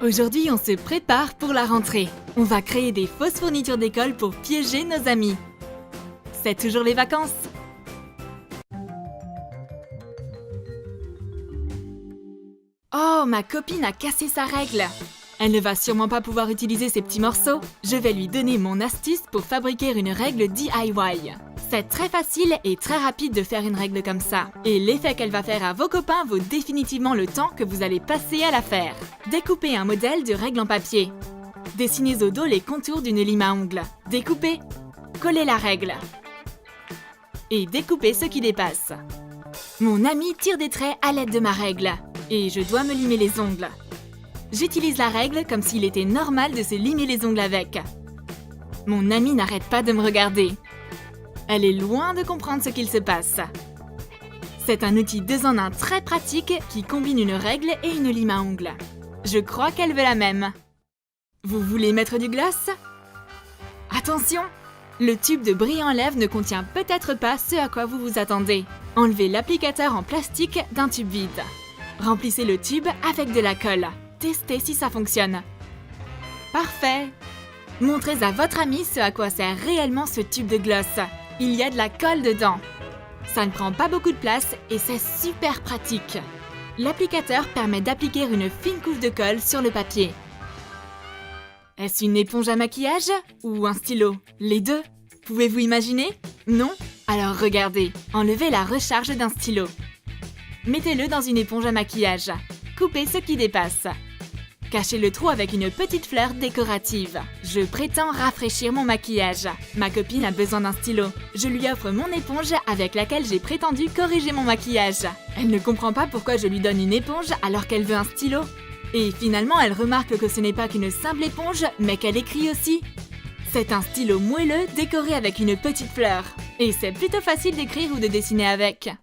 Aujourd'hui, on se prépare pour la rentrée. On va créer des fausses fournitures d'école pour piéger nos amis. C'est toujours les vacances. Oh, ma copine a cassé sa règle. Elle ne va sûrement pas pouvoir utiliser ces petits morceaux. Je vais lui donner mon astuce pour fabriquer une règle DIY. C'est très facile et très rapide de faire une règle comme ça. Et l'effet qu'elle va faire à vos copains vaut définitivement le temps que vous allez passer à la faire. Découpez un modèle de règle en papier. Dessinez au dos les contours d'une lime à ongles. Découpez. Collez la règle. Et découpez ce qui dépasse. Mon ami tire des traits à l'aide de ma règle. Et je dois me limer les ongles. J'utilise la règle comme s'il était normal de se limer les ongles avec. Mon ami n'arrête pas de me regarder. Elle est loin de comprendre ce qu'il se passe. C'est un outil 2 en 1 très pratique qui combine une règle et une lime à ongles. Je crois qu'elle veut la même. Vous voulez mettre du gloss? Attention! Le tube de brillant lèvres ne contient peut-être pas ce à quoi vous vous attendez. Enlevez l'applicateur en plastique d'un tube vide. Remplissez le tube avec de la colle. Testez si ça fonctionne. Parfait! Montrez à votre ami ce à quoi sert réellement ce tube de gloss. Il y a de la colle dedans. Ça ne prend pas beaucoup de place et c'est super pratique. L'applicateur permet d'appliquer une fine couche de colle sur le papier. Est-ce une éponge à maquillage ou un stylo? Les deux? Pouvez-vous imaginer? Non? Alors regardez, enlevez la recharge d'un stylo. Mettez-le dans une éponge à maquillage. Coupez ce qui dépasse. Cachez le trou avec une petite fleur décorative. Je prétends rafraîchir mon maquillage. Ma copine a besoin d'un stylo. Je lui offre mon éponge avec laquelle j'ai prétendu corriger mon maquillage. Elle ne comprend pas pourquoi je lui donne une éponge alors qu'elle veut un stylo. Et finalement, elle remarque que ce n'est pas qu'une simple éponge, mais qu'elle écrit aussi. C'est un stylo moelleux décoré avec une petite fleur. Et c'est plutôt facile d'écrire ou de dessiner avec.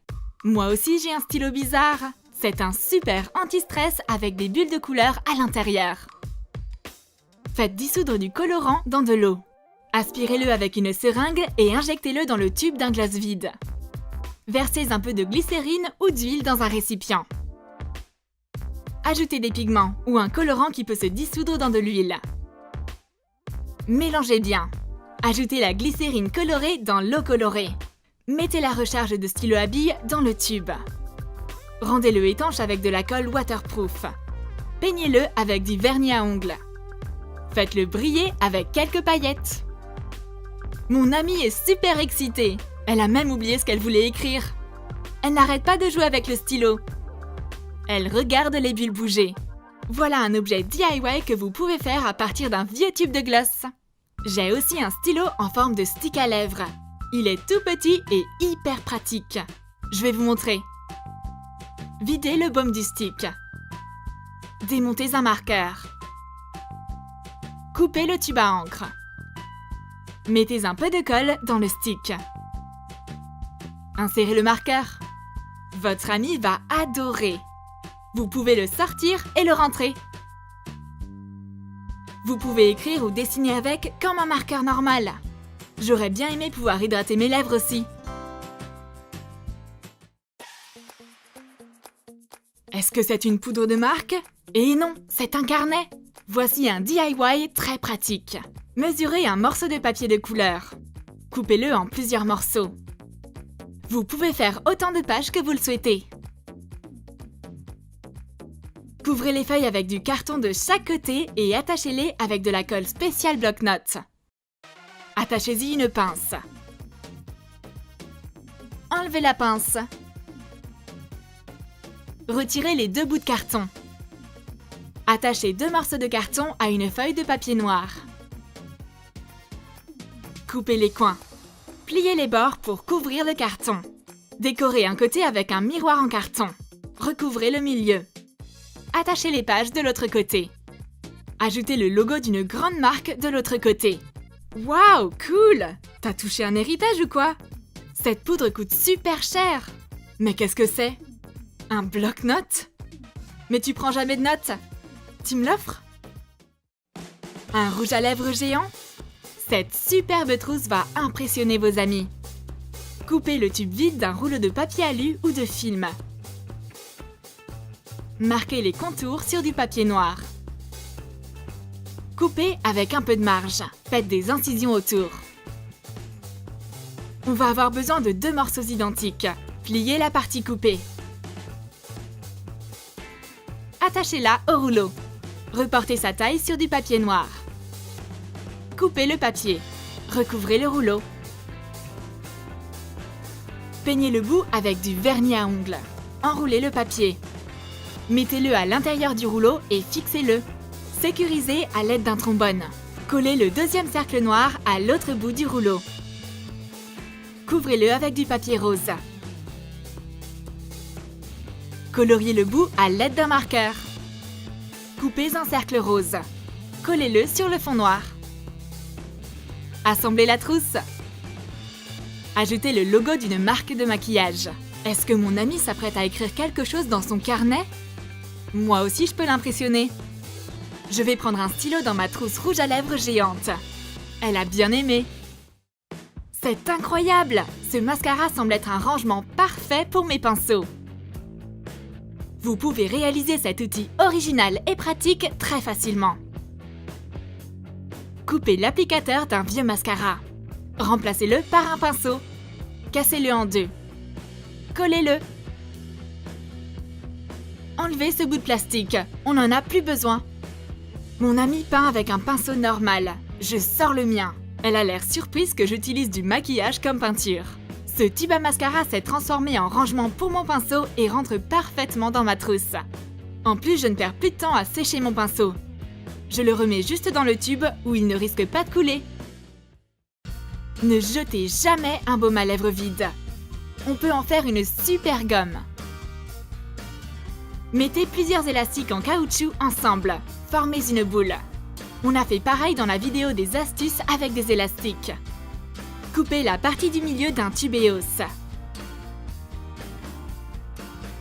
Moi aussi, j'ai un stylo bizarre. C'est un super anti-stress avec des bulles de couleur à l'intérieur. Faites dissoudre du colorant dans de l'eau. Aspirez-le avec une seringue et injectez-le dans le tube d'un glace vide. Versez un peu de glycérine ou d'huile dans un récipient. Ajoutez des pigments ou un colorant qui peut se dissoudre dans de l'huile. Mélangez bien. Ajoutez la glycérine colorée dans l'eau colorée. Mettez la recharge de stylo à billes dans le tube. Rendez-le étanche avec de la colle waterproof. Peignez-le avec du vernis à ongles. Faites-le briller avec quelques paillettes. Mon amie est super excitée. Elle a même oublié ce qu'elle voulait écrire. Elle n'arrête pas de jouer avec le stylo. Elle regarde les bulles bouger. Voilà un objet DIY que vous pouvez faire à partir d'un vieux tube de gloss. J'ai aussi un stylo en forme de stick à lèvres. Il est tout petit et hyper pratique. Je vais vous montrer. Videz le baume du stick. Démontez un marqueur. Coupez le tube à encre. Mettez un peu de colle dans le stick. Insérez le marqueur. Votre ami va adorer. Vous pouvez le sortir et le rentrer. Vous pouvez écrire ou dessiner avec comme un marqueur normal. J'aurais bien aimé pouvoir hydrater mes lèvres aussi. Est-ce que c'est une poudre de marque? Et non, c'est un carnet. Voici un DIY très pratique. Mesurez un morceau de papier de couleur. Coupez-le en plusieurs morceaux. Vous pouvez faire autant de pages que vous le souhaitez. Couvrez les feuilles avec du carton de chaque côté et attachez-les avec de la colle spéciale bloc-notes. Attachez-y une pince. Enlevez la pince. Retirez les 2 bouts de carton. Attachez 2 morceaux de carton à une feuille de papier noir. Coupez les coins. Pliez les bords pour couvrir le carton. Décorez un côté avec un miroir en carton. Recouvrez le milieu. Attachez les pages de l'autre côté. Ajoutez le logo d'une grande marque de l'autre côté. Waouh, cool! T'as touché un héritage ou quoi? Cette poudre coûte super cher. Mais qu'est-ce que c'est? Un bloc-notes? Mais tu prends jamais de notes? Tu me l'offres? Un rouge à lèvres géant? Cette superbe trousse va impressionner vos amis. Coupez le tube vide d'un rouleau de papier alu ou de film. Marquez les contours sur du papier noir. Coupez avec un peu de marge. Faites des incisions autour. On va avoir besoin de 2 morceaux identiques. Pliez la partie coupée. Attachez-la au rouleau. Reportez sa taille sur du papier noir. Coupez le papier. Recouvrez le rouleau. Peignez le bout avec du vernis à ongles. Enroulez le papier. Mettez-le à l'intérieur du rouleau et fixez-le. Sécurisez à l'aide d'un trombone. Collez le deuxième cercle noir à l'autre bout du rouleau. Couvrez-le avec du papier rose. Coloriez le bout à l'aide d'un marqueur. Coupez un cercle rose. Collez-le sur le fond noir. Assemblez la trousse. Ajoutez le logo d'une marque de maquillage. Est-ce que mon ami s'apprête à écrire quelque chose dans son carnet? Moi aussi, je peux l'impressionner. Je vais prendre un stylo dans ma trousse rouge à lèvres géante. Elle a bien aimé. C'est incroyable! Ce mascara semble être un rangement parfait pour mes pinceaux. Vous pouvez réaliser cet outil original et pratique très facilement. Coupez l'applicateur d'un vieux mascara. Remplacez-le par un pinceau. Cassez-le en deux. Collez-le. Enlevez ce bout de plastique. On n'en a plus besoin. Mon amie peint avec un pinceau normal. Je sors le mien. Elle a l'air surprise que j'utilise du maquillage comme peinture. Ce tube à mascara s'est transformé en rangement pour mon pinceau et rentre parfaitement dans ma trousse. En plus, je ne perds plus de temps à sécher mon pinceau. Je le remets juste dans le tube où il ne risque pas de couler. Ne jetez jamais un baume à lèvres vide. On peut en faire une super gomme. Mettez plusieurs élastiques en caoutchouc ensemble. Formez une boule. On a fait pareil dans la vidéo des astuces avec des élastiques. Coupez la partie du milieu d'un tube EOS.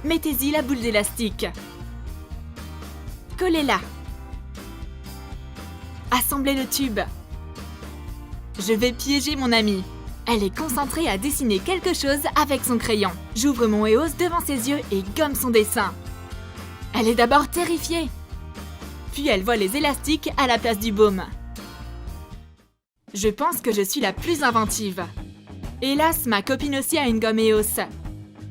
Mettez-y la boule d'élastique. Collez-la. Assemblez le tube. Je vais piéger mon amie. Elle est concentrée à dessiner quelque chose avec son crayon. J'ouvre mon EOS devant ses yeux et gomme son dessin. Elle est d'abord terrifiée. Puis elle voit les élastiques à la place du baume. Je pense que je suis la plus inventive. Hélas, ma copine aussi a une gomme EOS.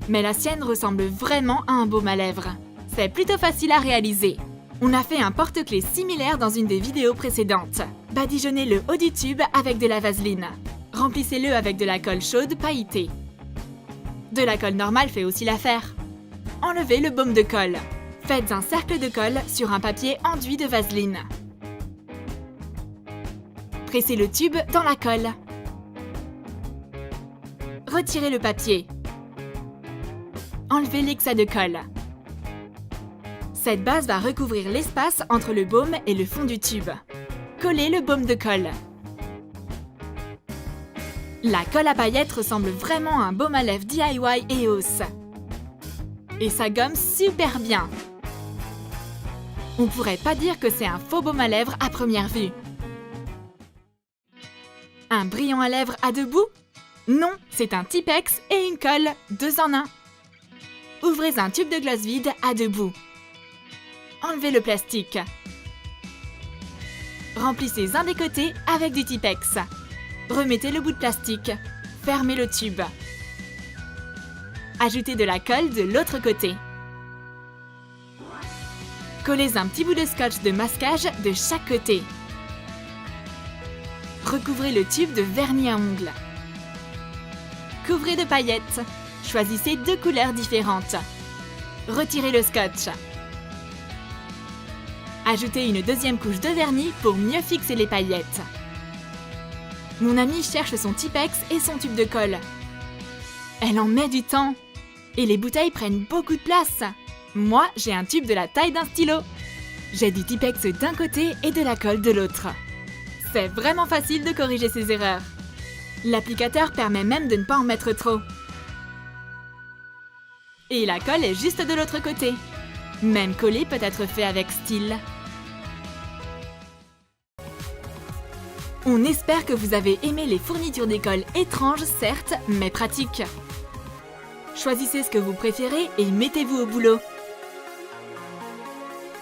Mais la sienne ressemble vraiment à un baume à lèvres. C'est plutôt facile à réaliser. On a fait un porte-clés similaire dans une des vidéos précédentes. Badigeonnez le haut du tube avec de la vaseline. Remplissez-le avec de la colle chaude pailletée. De la colle normale fait aussi l'affaire. Enlevez le baume de colle. Faites un cercle de colle sur un papier enduit de vaseline. Pressez le tube dans la colle. Retirez le papier. Enlevez l'excès de colle. Cette base va recouvrir l'espace entre le baume et le fond du tube. Collez le baume de colle. La colle à paillettes ressemble vraiment à un baume à lèvres DIY EOS. Et ça gomme super bien. On pourrait pas dire que c'est un faux baume à lèvres à première vue. Un brillant à lèvres à deux bouts? Non, c'est un Tipex et une colle, 2 en 1. Ouvrez un tube de glace vide à deux bouts. Enlevez le plastique. Remplissez un des côtés avec du Tipex. Remettez le bout de plastique. Fermez le tube. Ajoutez de la colle de l'autre côté. Collez un petit bout de scotch de masquage de chaque côté. Recouvrez le tube de vernis à ongles. Couvrez de paillettes. Choisissez 2 couleurs différentes. Retirez le scotch. Ajoutez une deuxième couche de vernis pour mieux fixer les paillettes. Mon amie cherche son Tipex et son tube de colle. Elle en met du temps. Et les bouteilles prennent beaucoup de place. Moi, j'ai un tube de la taille d'un stylo. J'ai du Tipex d'un côté et de la colle de l'autre. C'est vraiment facile de corriger ces erreurs. L'applicateur permet même de ne pas en mettre trop. Et la colle est juste de l'autre côté. Même coller peut être fait avec style. On espère que vous avez aimé les fournitures d'école étranges, certes, mais pratiques. Choisissez ce que vous préférez et mettez-vous au boulot.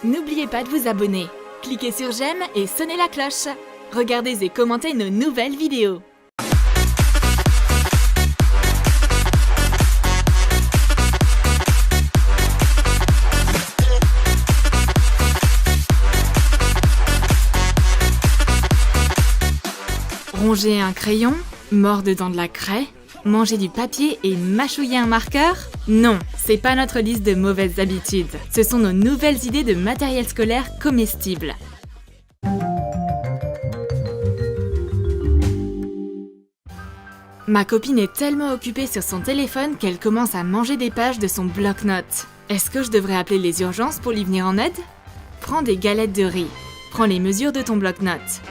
N'oubliez pas de vous abonner. Cliquez sur j'aime et sonnez la cloche. Regardez et commentez nos nouvelles vidéos. Ronger un crayon, mordre dans de la craie, manger du papier et mâchouiller un marqueur? Non, c'est pas notre liste de mauvaises habitudes. Ce sont nos nouvelles idées de matériel scolaire comestible. Ma copine est tellement occupée sur son téléphone qu'elle commence à manger des pages de son bloc-notes. Est-ce que je devrais appeler les urgences pour lui venir en aide? Prends des galettes de riz. Prends les mesures de ton bloc-notes.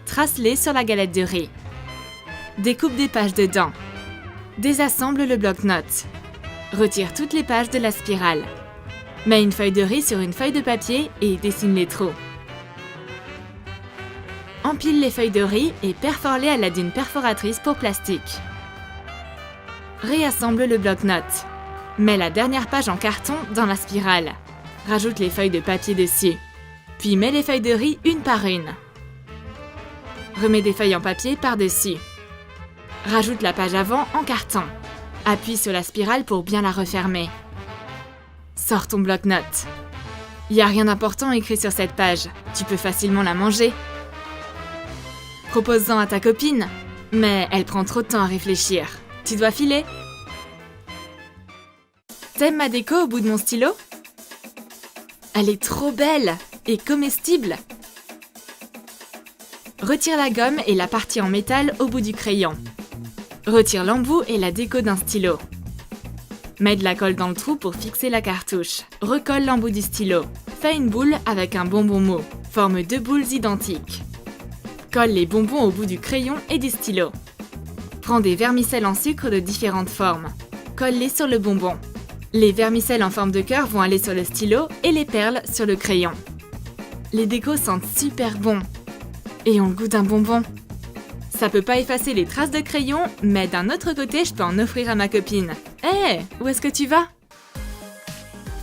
Trace-les sur la galette de riz. Découpe des pages dedans. Désassemble le bloc-notes. Retire toutes les pages de la spirale. Mets une feuille de riz sur une feuille de papier et dessine les trous. Empile les feuilles de riz et perfore-les à l'aide d'une perforatrice pour plastique. Réassemble le bloc-notes. Mets la dernière page en carton dans la spirale. Rajoute les feuilles de papier dessus. Puis mets les feuilles de riz une par une. Remets des feuilles en papier par-dessus. Rajoute la page avant en carton. Appuie sur la spirale pour bien la refermer. Sors ton bloc-notes. Il n'y a rien d'important écrit sur cette page. Tu peux facilement la manger. Propose-en à ta copine. Mais elle prend trop de temps à réfléchir. Tu dois filer. T'aimes ma déco au bout de mon stylo? Elle est trop belle et comestible. Retire la gomme et la partie en métal au bout du crayon. Retire l'embout et la déco d'un stylo. Mets de la colle dans le trou pour fixer la cartouche. Recolle l'embout du stylo. Fais une boule avec un bonbon mou. Forme 2 boules identiques. Colle les bonbons au bout du crayon et du stylo. Prends des vermicelles en sucre de différentes formes. Colle-les sur le bonbon. Les vermicelles en forme de cœur vont aller sur le stylo et les perles sur le crayon. Les décos sentent super bon. Et ont le goût d'un bonbon. Ça peut pas effacer les traces de crayon, mais d'un autre côté, je peux en offrir à ma copine. Hé, où est-ce que tu vas?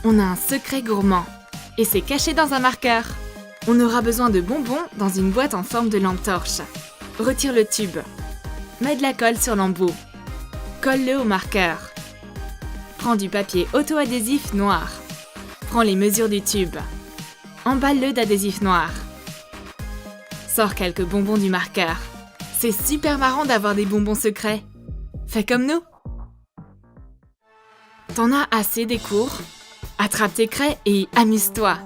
On a un secret gourmand. Et c'est caché dans un marqueur. On aura besoin de bonbons dans une boîte en forme de lampe torche. Retire le tube. Mets de la colle sur l'embout. Colle-le au marqueur. Prends du papier auto-adhésif noir. Prends les mesures du tube. Emballe-le d'adhésif noir. Sors quelques bonbons du marqueur. C'est super marrant d'avoir des bonbons secrets. Fais comme nous. T'en as assez des cours? Attrape tes craies et amuse-toi.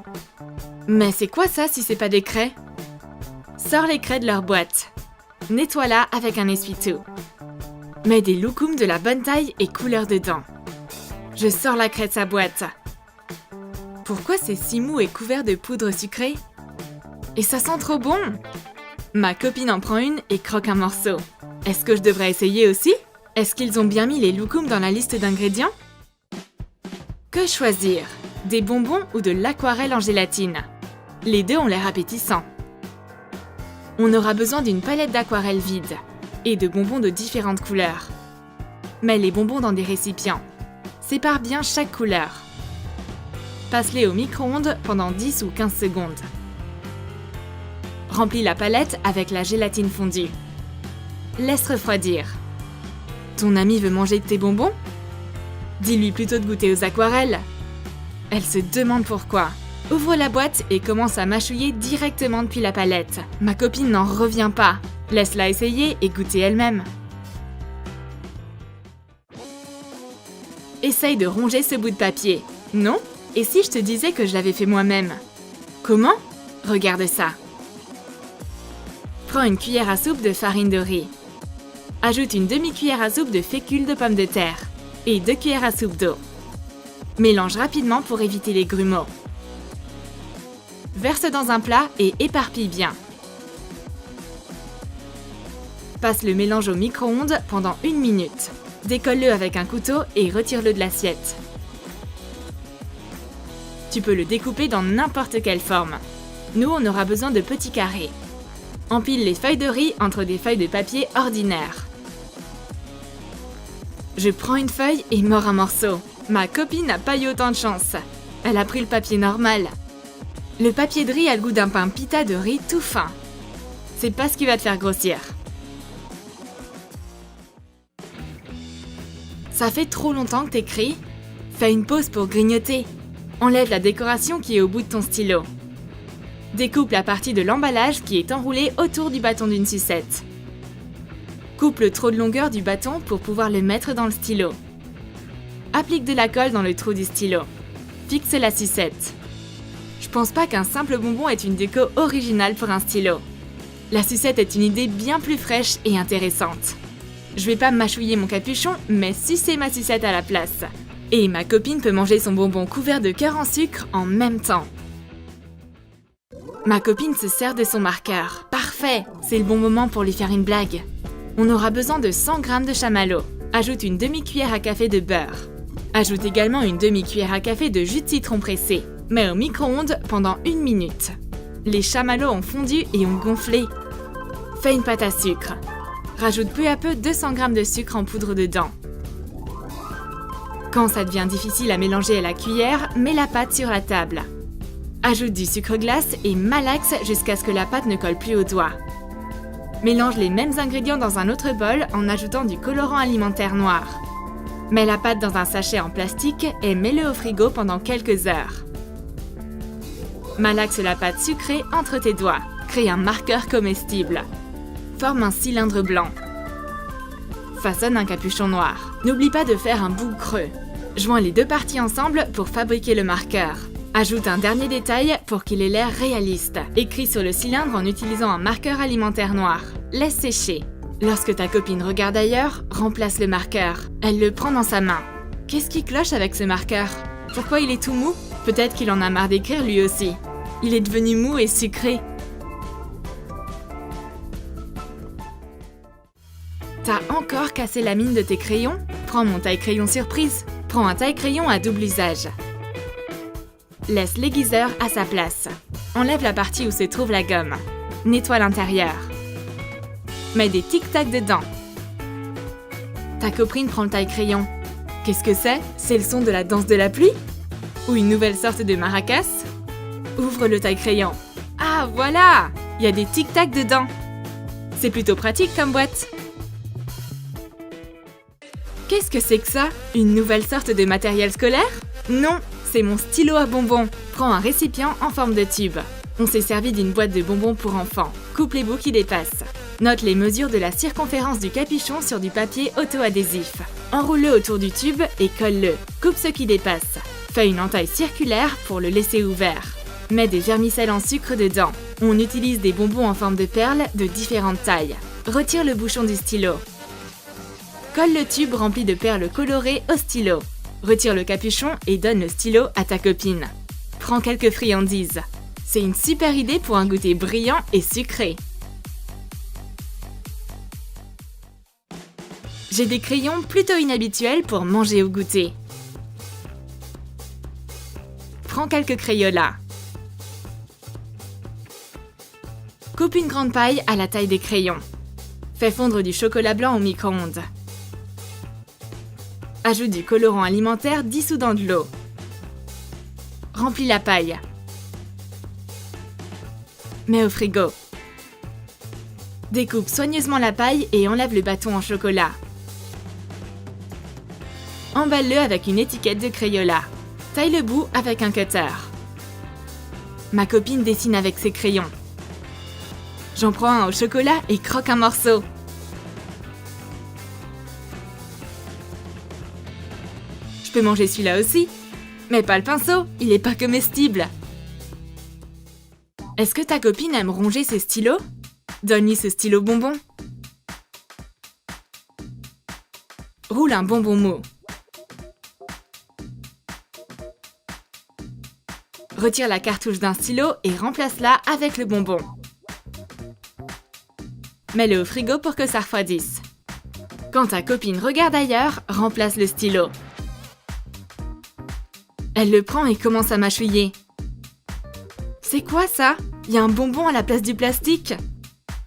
Mais c'est quoi ça si c'est pas des craies? Sors les craies de leur boîte. Nettoie-la avec un essuie-tout. Mets des loukoums de la bonne taille et couleur dedans. Je sors la craie de sa boîte. Pourquoi c'est si mou et couvert de poudre sucrée? Et ça sent trop bon! Ma copine en prend une et croque un morceau. Est-ce que je devrais essayer aussi? Est-ce qu'ils ont bien mis les loukoums dans la liste d'ingrédients? Que choisir? Des bonbons ou de l'aquarelle en gélatine? Les deux ont l'air appétissants. On aura besoin d'une palette d'aquarelle vide et de bonbons de différentes couleurs. Mets les bonbons dans des récipients. Sépare bien chaque couleur. Passe-les au micro-ondes pendant 10 ou 15 secondes. Remplis la palette avec la gélatine fondue. Laisse refroidir. Ton amie veut manger de tes bonbons? Dis-lui plutôt de goûter aux aquarelles. Elle se demande pourquoi. Ouvre la boîte et commence à mâchouiller directement depuis la palette. Ma copine n'en revient pas. Laisse-la essayer et goûter elle-même. Essaye de ronger ce bout de papier. Non? Et si je te disais que je l'avais fait moi-même? Comment? Regarde ça. Prends une cuillère à soupe de farine de riz. Ajoute une demi-cuillère à soupe de fécule de pommes de terre et 2 cuillères à soupe d'eau. Mélange rapidement pour éviter les grumeaux. Verse dans un plat et éparpille bien. Passe le mélange au micro-ondes pendant 1 minute. Décolle-le avec un couteau et retire-le de l'assiette. Tu peux le découper dans n'importe quelle forme. Nous, on aura besoin de petits carrés. Empile les feuilles de riz entre des feuilles de papier ordinaires. Je prends une feuille et mords un morceau. Ma copine n'a pas eu autant de chance. Elle a pris le papier normal. Le papier de riz a le goût d'un pain pita de riz tout fin. C'est pas ce qui va te faire grossir. Ça fait trop longtemps que t'écris? Fais une pause pour grignoter. Enlève la décoration qui est au bout de ton stylo. Découpe la partie de l'emballage qui est enroulée autour du bâton d'une sucette. Coupe le trou de longueur du bâton pour pouvoir le mettre dans le stylo. Applique de la colle dans le trou du stylo. Fixe la sucette. Je pense pas qu'un simple bonbon est une déco originale pour un stylo. La sucette est une idée bien plus fraîche et intéressante. Je vais pas mâchouiller mon capuchon, mais sucer ma sucette à la place. Et ma copine peut manger son bonbon couvert de cœur en sucre en même temps. Ma copine se sert de son marqueur. Parfait! C'est le bon moment pour lui faire une blague. On aura besoin de 100 g de chamallow. Ajoute une demi-cuillère à café de beurre. Ajoute également une demi-cuillère à café de jus de citron pressé. Mets au micro-ondes pendant 1 minute. Les chamallows ont fondu et ont gonflé. Fais une pâte à sucre. Rajoute peu à peu 200 g de sucre en poudre dedans. Quand ça devient difficile à mélanger à la cuillère, mets la pâte sur la table. Ajoute du sucre glace et malaxe jusqu'à ce que la pâte ne colle plus aux doigts. Mélange les mêmes ingrédients dans un autre bol en ajoutant du colorant alimentaire noir. Mets la pâte dans un sachet en plastique et mets-le au frigo pendant quelques heures. Malaxe la pâte sucrée entre tes doigts. Crée un marqueur comestible. Forme un cylindre blanc. Façonne un capuchon noir. N'oublie pas de faire un bout creux. Joins les deux parties ensemble pour fabriquer le marqueur. Ajoute un dernier détail pour qu'il ait l'air réaliste. Écris sur le cylindre en utilisant un marqueur alimentaire noir. Laisse sécher. Lorsque ta copine regarde ailleurs, remplace le marqueur. Elle le prend dans sa main. Qu'est-ce qui cloche avec ce marqueur? Pourquoi il est tout mou? Peut-être qu'il en a marre d'écrire lui aussi. Il est devenu mou et sucré. T'as encore cassé la mine de tes crayons? Prends mon taille-crayon surprise. Prends un taille-crayon à double usage. Laisse l'aiguiseur à sa place. Enlève la partie où se trouve la gomme. Nettoie l'intérieur. Mets des tic-tac dedans. Ta copine prend le taille-crayon. Qu'est-ce que c'est? C'est le son de la danse de la pluie? Ou une nouvelle sorte de maracas? Ouvre le taille-crayon. Ah, voilà! Il y a des tic-tac dedans. C'est plutôt pratique comme boîte. Qu'est-ce que c'est que ça? Une nouvelle sorte de matériel scolaire? Non, c'est mon stylo à bonbons. Prends un récipient en forme de tube. On s'est servi d'une boîte de bonbons pour enfants. Coupe les bouts qui dépassent. Note les mesures de la circonférence du capuchon sur du papier auto-adhésif. Enroule-le autour du tube et colle-le. Coupe ce qui dépasse. Fais une entaille circulaire pour le laisser ouvert. Mets des vermicelles en sucre dedans. On utilise des bonbons en forme de perles de différentes tailles. Retire le bouchon du stylo. Colle le tube rempli de perles colorées au stylo. Retire le capuchon et donne le stylo à ta copine. Prends quelques friandises. C'est une super idée pour un goûter brillant et sucré. J'ai des crayons plutôt inhabituels pour manger au goûter. Prends quelques Crayolas. Coupe une grande paille à la taille des crayons. Fais fondre du chocolat blanc au micro-ondes. Ajoute du colorant alimentaire dissous dans de l'eau. Remplis la paille. Mets au frigo. Découpe soigneusement la paille et enlève le bâton en chocolat. Emballe-le avec une étiquette de Crayola. Taille le bout avec un cutter. Ma copine dessine avec ses crayons. J'en prends un au chocolat et croque un morceau. Je peux manger celui-là aussi. Mais pas le pinceau, il est pas comestible. Est-ce que ta copine aime ronger ses stylos? Donne-lui ce stylo bonbon. Roule un bonbon mou. Retire la cartouche d'un stylo et remplace-la avec le bonbon. Mets-le au frigo pour que ça refroidisse. Quand ta copine regarde ailleurs, remplace le stylo. Elle le prend et commence à mâchouiller. C'est quoi ça? Il y a un bonbon à la place du plastique.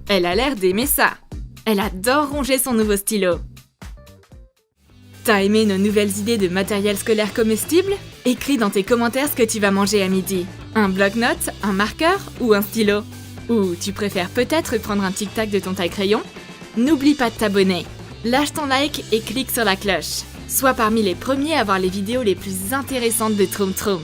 Elle a l'air d'aimer ça. Elle adore ronger son nouveau stylo. T'as aimé nos nouvelles idées de matériel scolaire comestible? Écris dans tes commentaires ce que tu vas manger à midi. Un bloc-notes, un marqueur ou un stylo? Ou tu préfères peut-être prendre un tic-tac de ton taille-crayon? N'oublie pas de t'abonner. Lâche ton like et clique sur la cloche. Sois parmi les premiers à voir les vidéos les plus intéressantes de Troom Troom.